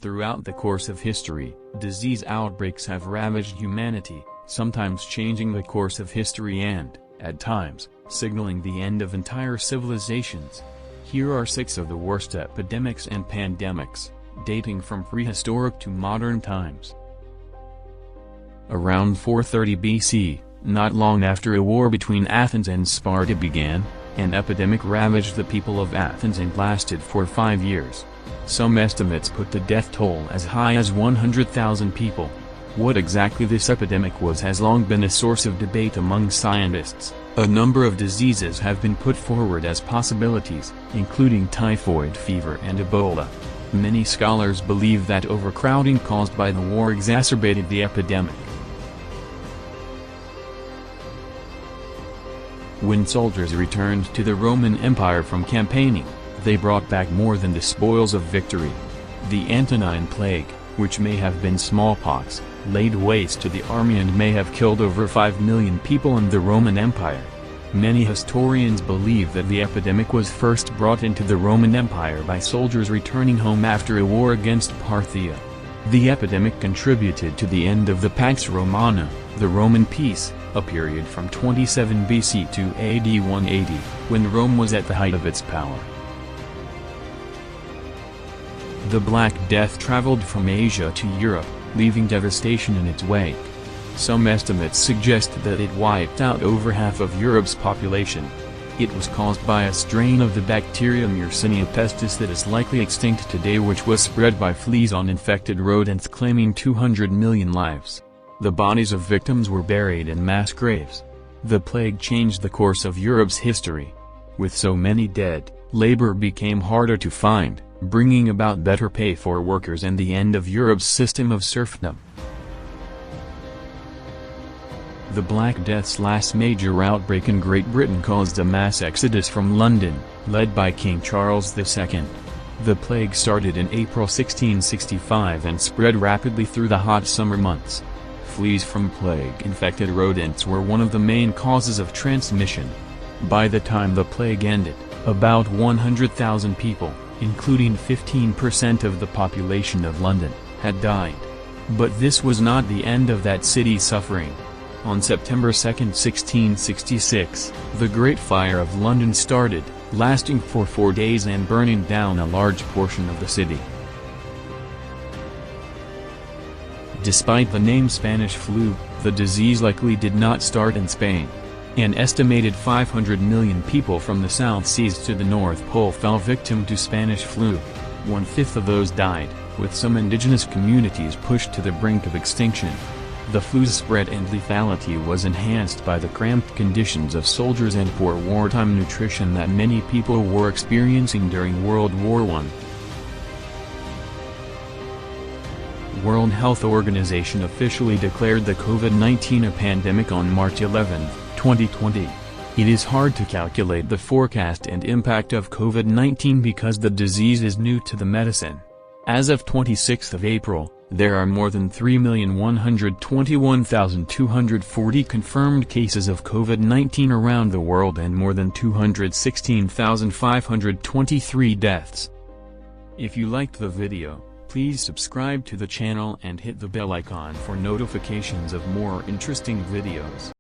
Throughout the course of history, disease outbreaks have ravaged humanity, sometimes changing the course of history and, at times, signaling the end of entire civilizations. Here are 6 of the worst epidemics and pandemics, dating from prehistoric to modern times. Around 430 BC, not long after a war between Athens and Sparta began, an epidemic ravaged the people of Athens and lasted for 5 years. Some estimates put the death toll as high as 100,000 people. What exactly this epidemic was has long been a source of debate among scientists. A number of diseases have been put forward as possibilities, including typhoid fever and Ebola. Many scholars believe that overcrowding caused by the war exacerbated the epidemic. When soldiers returned to the Roman Empire from campaigning, they brought back more than the spoils of victory. The Antonine Plague, which may have been smallpox, laid waste to the army and may have killed over 5 million people in the Roman Empire. Many historians believe that the epidemic was first brought into the Roman Empire by soldiers returning home after a war against Parthia. The epidemic contributed to the end of the Pax Romana, the Roman peace, a period from 27 BC to AD 180, when Rome was at the height of its power. The Black Death traveled from Asia to Europe, leaving devastation in its wake. Some estimates suggest that it wiped out over half of Europe's population. It was caused by a strain of the bacterium Yersinia pestis that is likely extinct today, which was spread by fleas on infected rodents, claiming 200 million lives. The bodies of victims were buried in mass graves. The plague changed the course of Europe's history. With so many dead, labor became harder to find, bringing about better pay for workers and the end of Europe's system of serfdom. The Black Death's last major outbreak in Great Britain caused a mass exodus from London, led by King Charles II. The plague started in April 1665 and spread rapidly through the hot summer months. Fleas from plague-infected rodents were one of the main causes of transmission. By the time the plague ended, about 100,000 people, including 15% of the population of London, had died. But this was not the end of that city's suffering. On September 2, 1666, the Great Fire of London started, lasting for 4 days and burning down a large portion of the city. Despite the name Spanish flu, the disease likely did not start in Spain. An estimated 500 million people from the South Seas to the North Pole fell victim to Spanish flu. 1/5 of those died, with some indigenous communities pushed to the brink of extinction. The flu's spread and lethality was enhanced by the cramped conditions of soldiers and poor wartime nutrition that many people were experiencing during World War I. World Health Organization officially declared the COVID-19 a pandemic on March 11, 2020. It is hard to calculate the forecast and impact of COVID-19 because the disease is new to the medicine. As of 26 April, there are more than 3,121,240 confirmed cases of COVID-19 around the world and more than 216,523 deaths. If you liked the video, please subscribe to the channel and hit the bell icon for notifications of more interesting videos.